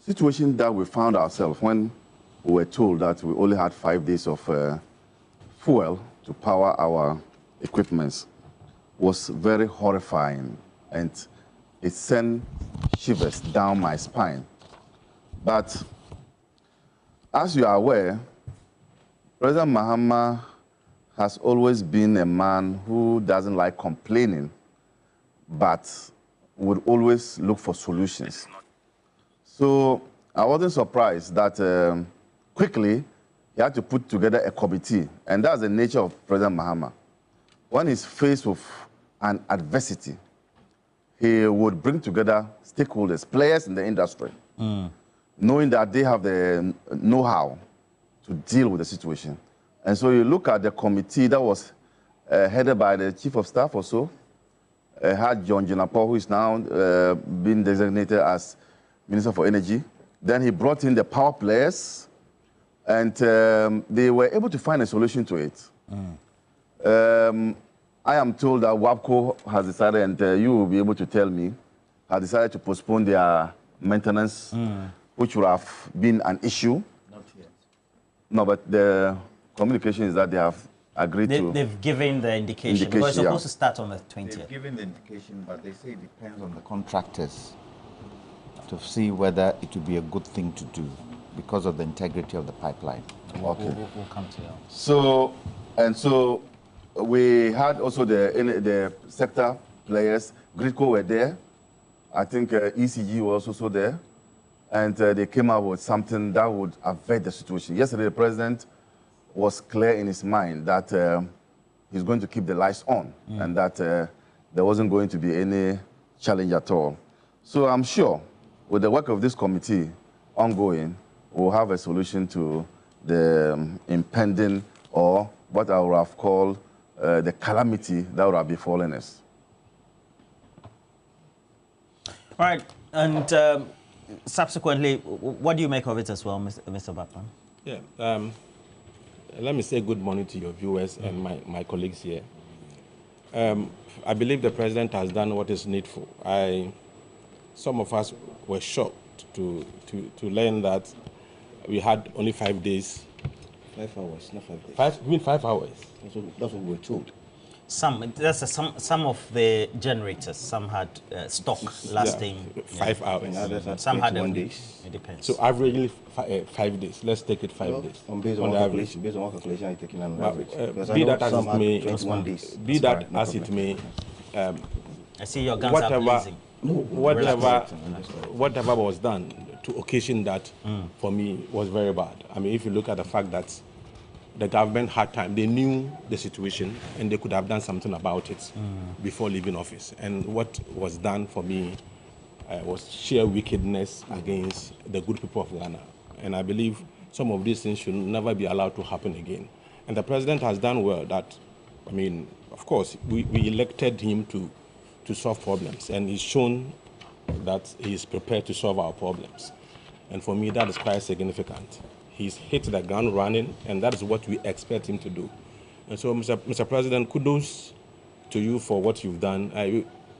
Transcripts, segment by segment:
situation that we found ourselves when we were told that we only had 5 days of fuel to power our equipments was very horrifying, and it sent shivers down my spine. But as you are aware, President Mahama has always been a man who doesn't like complaining, but would always look for solutions. So I wasn't surprised that quickly he had to put together a committee, and that's the nature of President Mahama. When he's faced with an adversity, he would bring together stakeholders, players in the industry, knowing that they have the know-how to deal with the situation. And so you look at the committee that was headed by the Chief of Staff or so, had John Mahama, who is now been designated as Minister for Energy. Then he brought in the power players, and they were able to find a solution to it. I am told that WAPCO has decided, and you will be able to tell me, has decided to postpone their maintenance, which would have been an issue. Not yet. No, but the communication is that they have agreed to... They've given the indication because it's supposed to start on the 20th. They've given the indication, but they say it depends on the contractors to see whether it would be a good thing to do because of the integrity of the pipeline. We'll come to you. So, and so we had also the sector players. Gridco were there. I think ECG was also there. And they came up with something that would avert the situation. Yesterday, the president was clear in his mind that he's going to keep the lights on and that there wasn't going to be any challenge at all. So I'm sure with the work of this committee ongoing, we'll have a solution to the impending, or what I would have called the calamity that would have befallen us. All right, and subsequently, what do you make of it as well, Mr. Bapman? Yeah, let me say good morning to your viewers and my colleagues here. I believe the president has done what is needful. Some of us were shocked to learn that we had only 5 days. 5 hours, not 5 days. You mean 5 hours? That's what we were told. Some of the generators, some had stock lasting 5 hours. And others had some had 21 days. It depends. So averagely 5 days. Let's take it 5 days. Based on what calculation you're taking on average. Be that as it may, 21 days. Be that as it may, I see your guns are blazing. Whatever was done to occasion that, for me, was very bad. I mean, if you look at the fact that the government had time, they knew the situation, and they could have done something about it before leaving office. And what was done, for me, was sheer wickedness against the good people of Ghana. And I believe some of these things should never be allowed to happen again. And the president has done well that, I mean, of course, we elected him to solve problems, and he's shown that he's prepared to solve our problems. And for me, that is quite significant. He's hit the ground running, and that is what we expect him to do. And so, Mr. President, kudos to you for what you've done.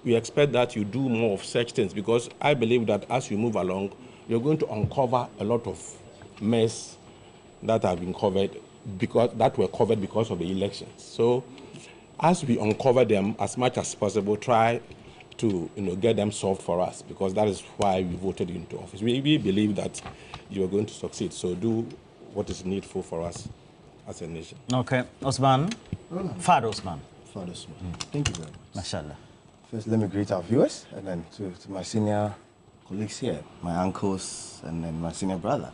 We expect that you do more of such things, because I believe that as you move along, you're going to uncover a lot of mess that have been covered, that were covered because of the elections. So, as we uncover them as much as possible, try to get them solved for us, because that is why we voted you into office. We believe that you are going to succeed. So do what is needful for us as a nation. Okay, Osman. Father Osman. Father Osman. Thank you very much. Mashallah. First, let me greet our viewers, and then to my senior colleagues here, my uncles, and then my senior brother.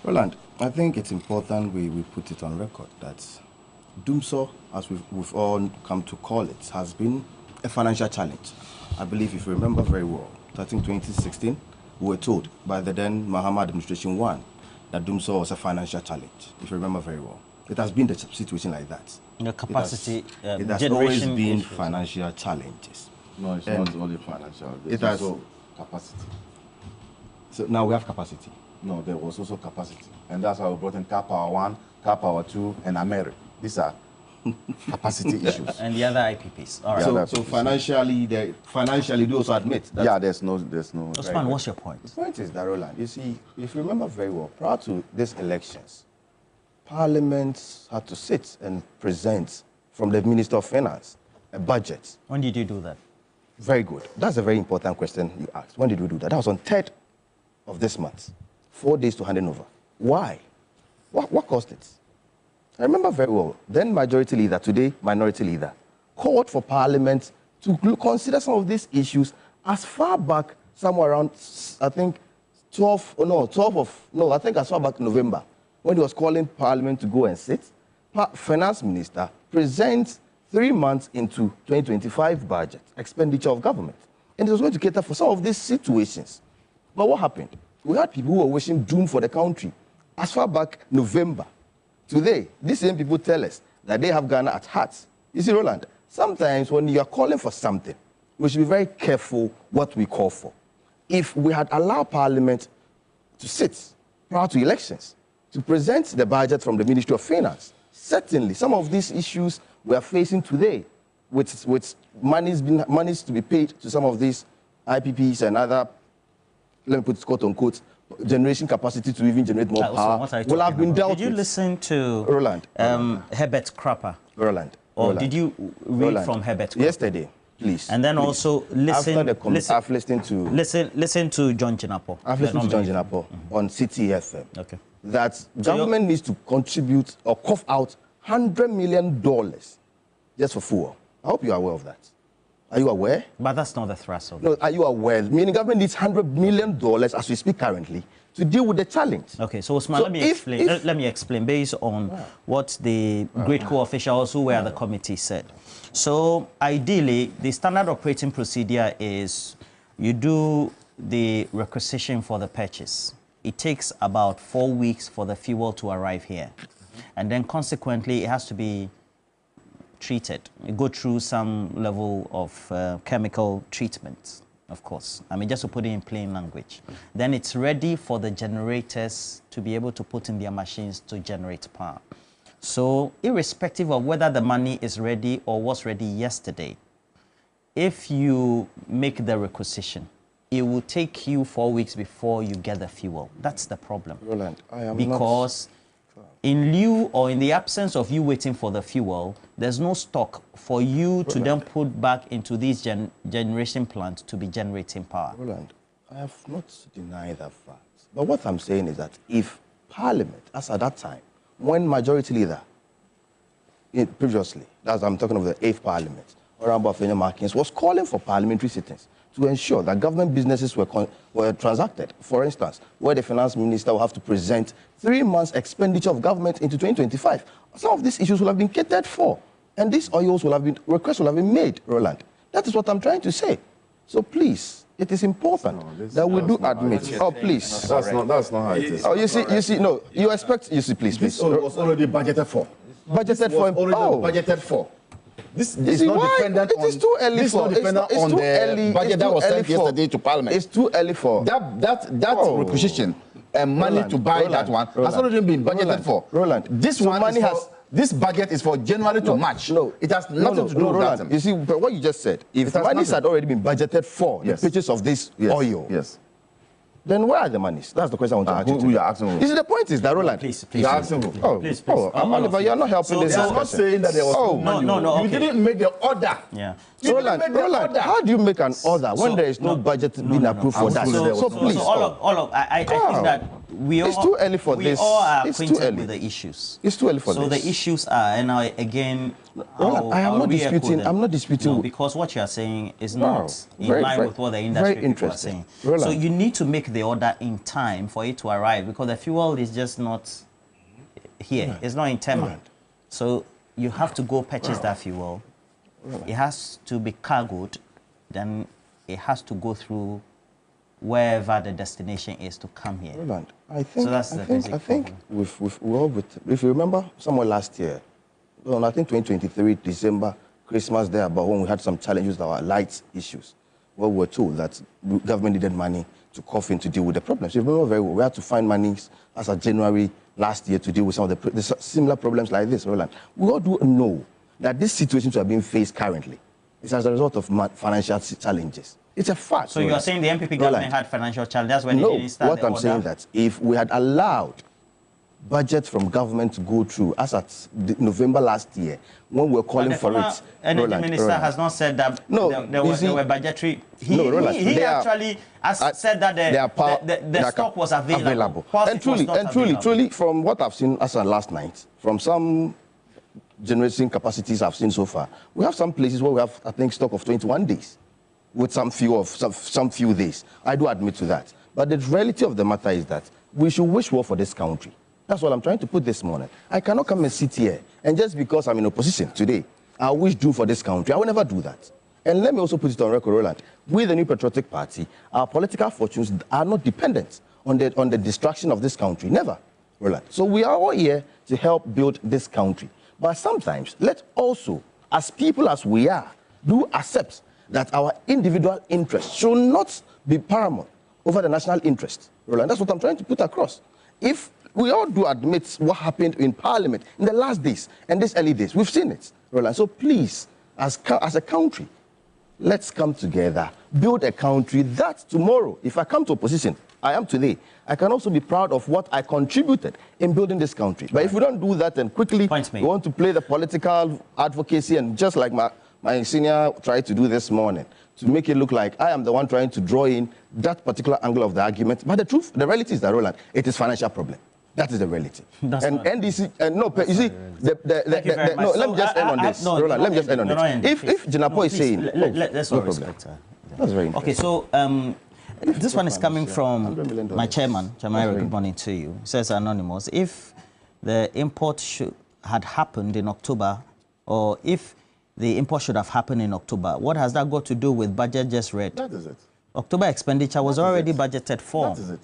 Roland, I think it's important we put it on record that Dumso, as we've all come to call it, has been a financial challenge. I believe, if you remember very well, I think 2016, we were told by the then Mahama administration one that Dumso was a financial challenge, if you remember very well. It has been the situation like that. The capacity, it has always been financial challenges. No, it's not only financial. It's also capacity. So now we have capacity. No, there was also capacity. And that's why we brought in Car Power 1, Car Power 2, and Ameri. These are capacity issues. And the other IPPs. All right. Yeah, So financially, they do also admit that. Yeah, there's no. Osman, what's your point? The point is that, Roland, you see, if you remember very well, prior to these elections, Parliament had to sit and present from the Minister of Finance a budget. When did you do that? Very good. That's a very important question you asked. When did we do that? That was on 3rd of this month. 4 days to hand it over. Why? What caused it? I remember very well. Then majority leader, today minority leader, called for Parliament to consider some of these issues as far back, somewhere around, I think, as far back November, when he was calling Parliament to go and sit. Finance Minister presents 3 months into 2025 budget, expenditure of government. And it was going to cater for some of these situations. But what happened? We had people who were wishing doom for the country as far back November. Today, these same people tell us that they have Ghana at heart. You see, Roland, sometimes when you are calling for something, we should be very careful what we call for. If we had allowed Parliament to sit prior to elections, to present the budget from the Ministry of Finance, certainly some of these issues we are facing today, with monies to be paid to some of these IPPs and other, let me put it quote unquote, generation capacity to even generate more power, will have been dealt with. Did you listen to Roland, Herbert Crapper? Roland. Or did you read from Herbert Crapper? Yesterday, please. And then also listen. After the I've listened to. Listen to John Jinapo. I've listened to John Jinapo on CTFM. Okay. That government needs to contribute or cough out $100 million just for fuel. I hope you are aware of that. Are you aware? But that's not the thrust of it. No, are you aware? Meaning government needs $100 million as we speak currently to deal with the challenge. Okay, so Osman, let me explain based on what the great co-officials who were at the committee said. So ideally, the standard operating procedure is you do the requisition for the purchase. It takes about 4 weeks for the fuel to arrive here. And then consequently, it has to be treated. You go through some level of chemical treatment, of course. I mean, just to put it in plain language. Then it's ready for the generators to be able to put in their machines to generate power. So irrespective of whether the money is ready or was ready yesterday, if you make the requisition, it will take you 4 weeks before you get the fuel. That's the problem. Roland, I am because in lieu or in the absence of you waiting for the fuel, there's no stock for you to then put back into these generation plants to be generating power. Roland, I have not denied that fact. But what I'm saying is that if Parliament, as at that time, when majority leader, previously, that's I'm talking of the 8th Parliament, Honorable Afenyo Markins, was calling for parliamentary sittings to ensure that government businesses were transacted. For instance, where the finance minister will have to present 3 months expenditure of government into 2025. Some of these issues will have been catered for. And these requests will have been made, Roland. That is what I'm trying to say. So please, it is important that we do admit. Oh, please. That's not how it is. Oh, you see, no, you expect, please. This was already budgeted for. Budgeted for. Already budgeted for. This is not dependent on. It is too early for. It's not dependent on the budget that was sent yesterday to Parliament. It's too early for that requisition and money to buy that one has already been budgeted for. Roland, this budget is for January to March. No, it has nothing to do with that. You see, but what you just said, if monies had already been budgeted for the purchase of this oil, then where are the monies? That's the question I want to ask you. Who you are asking? You see, the point is that, Roland, please. You're asking who? Please. Oliver, you're not helping this discussion. I'm not saying that there was money. No. You didn't make the order. Yeah. Roland, how do you make an order when there is no budget being approved for that? So please. I think that it's too early for this. We all are it's too acquainted early. with the issues. It's too early for this. So the issues are, and I am not disputing. I'm not disputing. No, because what you are saying is not in line with what the industry people are saying. So you need to make the order in time for it to arrive, because the fuel is just not here. It's not in Tema. So you have to go purchase that fuel. It has to be cargoed. Then it has to go through wherever the destination is to come here. Roland, I think, so that's the basic problem. If you remember somewhere last year, I think 2023, December, Christmas there, about when we had some challenges with our light issues, where we were told that government needed money to cough in to deal with the problems. You remember very well, we had to find money as of January last year to deal with some of the similar problems like this, Roland. We all do know that these situations are being faced currently is as a result of financial challenges. It's a fact. So you are saying the MPP government had financial challenges? That's when no, they didn't start what I'm saying that if we had allowed budget from government to go through, as at November last year, when we were calling for it. Energy Minister has not said that there were budgetary. He actually has said that the stock was available. And truly, from what I've seen as of last night, from some generating capacities I've seen so far, we have some places where we have, I think, stock of 21 days, with some few days. I do admit to that. But the reality of the matter is that we should wish well for this country. That's what I'm trying to put this morning. I cannot come and sit here, and just because I'm in opposition today, I wish do for this country. I will never do that. And let me also put it on record, Roland. With the New Patriotic Party, our political fortunes are not dependent on the destruction of this country. Never, Roland. So we are all here to help build this country. But sometimes, let's also, as people as we are, do accept that our individual interests should not be paramount over the national interest. Roland, that's what I'm trying to put across. If we all do admit what happened in Parliament in the last days and these early days, we've seen it, Roland. So please, as a country, let's come together, build a country that tomorrow, if I come to opposition, I am today, I can also be proud of what I contributed in building this country. But if we don't do that and quickly we want to play the political advocacy, and just like my senior tried to do this morning, to make it look like I am the one trying to draw in that particular angle of the argument. But the reality is that, Roland, it is financial problem. That is the reality. And NDC, you see, let me just end on this. Roland, let me just end on this. If Jinapo is saying, let's all respect her. That's very interesting. Okay, so this one is coming from my chairman. Jamaica, good morning to you. It says anonymous. If the import had happened in October, or if the import should have happened in October, what has that got to do with budget just read? That is it. October expenditure was already budgeted for. That is it.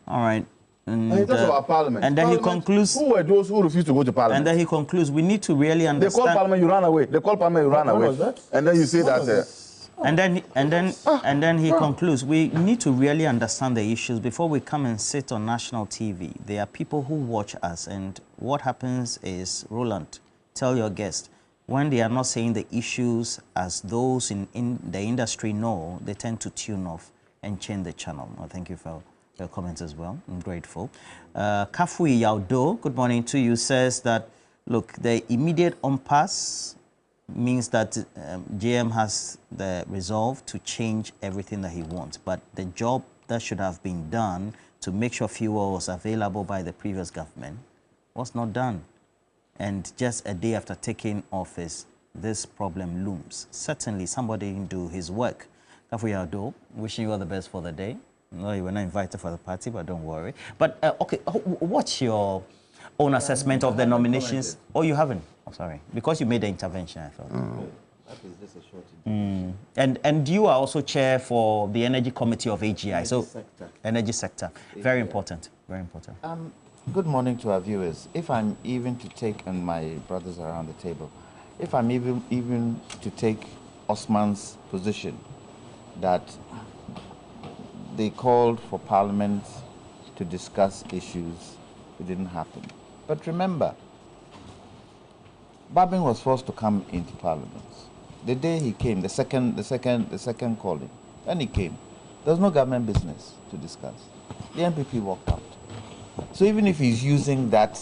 All right. And he talks about Parliament. And then Parliament, he concludes. Who were those who refused to go to Parliament? And then he concludes, we need to really understand. They call Parliament, you ran away. They call Parliament, you ran away. And then you say that. And then he concludes, we need to really understand the issues before we come and sit on national TV. There are people who watch us, and what happens is, Roland, tell your guest, when they are not saying the issues as those in the industry know, they tend to tune off and change the channel. Well, thank you for your comments as well. I'm grateful. Kafui Yaudo, good morning to you, says that, look, the immediate impasse means that GM has the resolve to change everything that he wants. But the job that should have been done to make sure fuel was available by the previous government was not done. And just a day after taking office, this problem looms. Certainly, somebody didn't do his work. Kafui Yaudo, wishing you all the best for the day. No, you were not invited for the party, but don't worry. But, okay, what's your own assessment of the nominations? Oh, you haven't? I'm sorry. Because you made the intervention, I thought. That is just a short And you are also chair for the Energy Committee of AGI. Energy sector. Energy sector. Very important. Very important. Good morning to our viewers. If I'm even to take, and my brothers around the table, if I'm even to take Osman's position that they called for Parliament to discuss issues, it didn't happen. But remember, Babin was forced to come into Parliament. The day he came, the second calling, when he came, there was no government business to discuss. The MPP walked out. So even if he's using that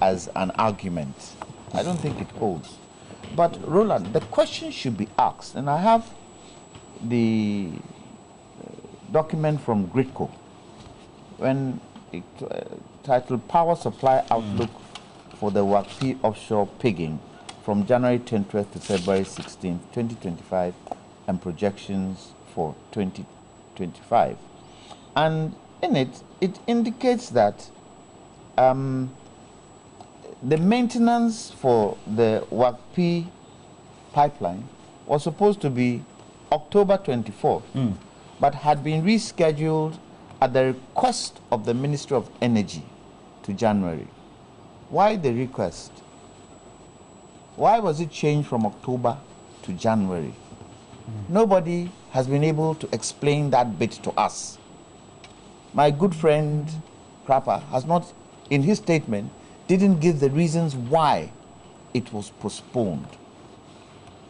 as an argument, I don't think it holds. But Roland, the question should be asked, and I have the document from Gridco, when it titled Power Supply Outlook for the Wakfi Offshore Pigging from January 20th to February 16th, 2025, and projections for 2025. And in it, it indicates that the maintenance for the Wakfi pipeline was supposed to be October 24th, but had been rescheduled at the request of the Ministry of Energy to January. Why the request? Why was it changed from October to January? Nobody has been able to explain that bit to us. My good friend Krapa has not, in his statement, didn't give the reasons why it was postponed.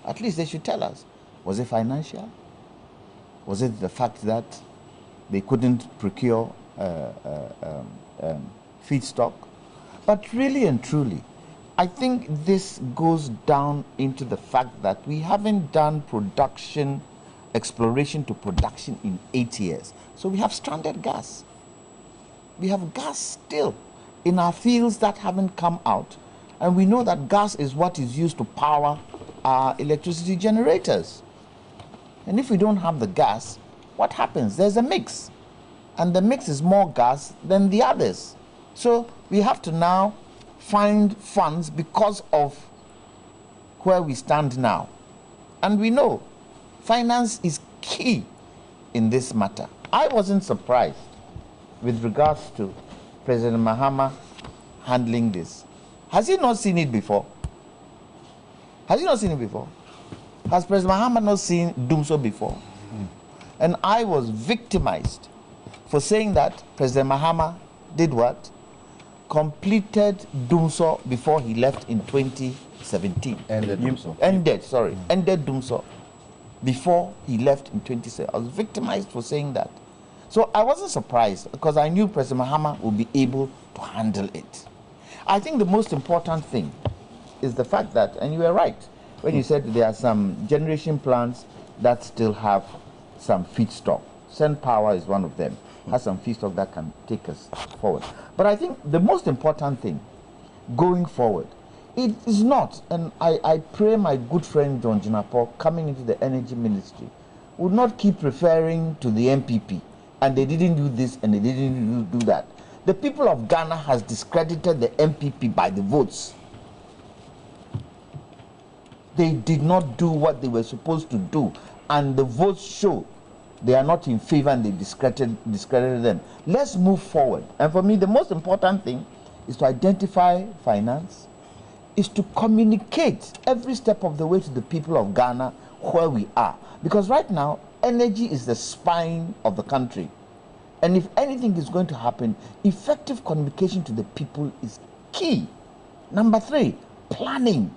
At least they should tell us. Was it financial? Was it the fact that they couldn't procure feedstock? But really and truly, I think this goes down into the fact that we haven't done exploration to production in 8 years. So we have stranded gas. We have gas still in our fields that haven't come out. And we know that gas is what is used to power our electricity generators. And if we don't have the gas, what happens? There's a mix. And the mix is more gas than the others. So we have to now find funds because of where we stand now. And we know finance is key in this matter. I wasn't surprised with regards to President Mahama handling this. Has he not seen it before? Has he not seen it before? Has President Mahama not seen Dumso before? And I was victimized for saying that President Mahama did what? Completed Dumso before he left in 2017. Ended Dumso. Ended Dumso before he left in 2017. I was victimized for saying that. So I wasn't surprised because I knew President Mahama would be able to handle it. I think the most important thing is the fact that, and you were right, when you said there are some generation plants that still have some feedstock. Send Power is one of them, has some feedstock that can take us forward. But I think the most important thing going forward, it is not, and I pray my good friend John Mahama coming into the energy ministry would not keep referring to the MPP, and they didn't do this and they didn't do that. The people of Ghana has discredited the MPP by the votes. They did not do what they were supposed to do, and the votes show they are not in favor and they discredited them. Let's move forward. And for me, the most important thing is to identify finance, is to communicate every step of the way to the people of Ghana where we are. Because right now, energy is the spine of the country. And if anything is going to happen, effective communication to the people is key. Number 3, planning.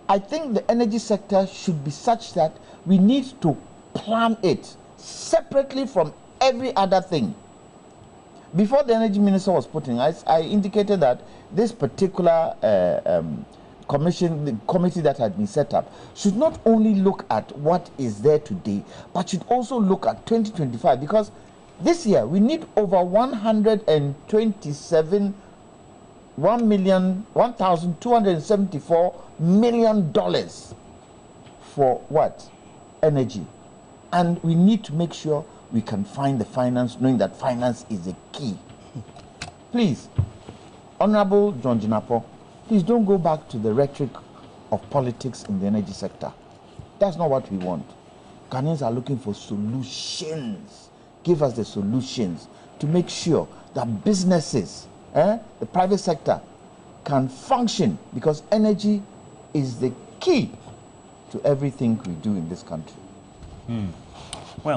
I think the energy sector should be such that we need to plan it separately from every other thing. Before the energy minister was put in, I indicated that this particular the committee that had been set up should not only look at what is there today, but should also look at 2025, because this year we need over $1,274 million for what? Energy. And we need to make sure we can find the finance, knowing that finance is a key. Please, Honorable John Mahama, please don't go back to the rhetoric of politics in the energy sector. That's not what we want. Ghanaians are looking for solutions. Give us the solutions to make sure that businesses, the private sector, can function, because energy is the key to everything we do in this country.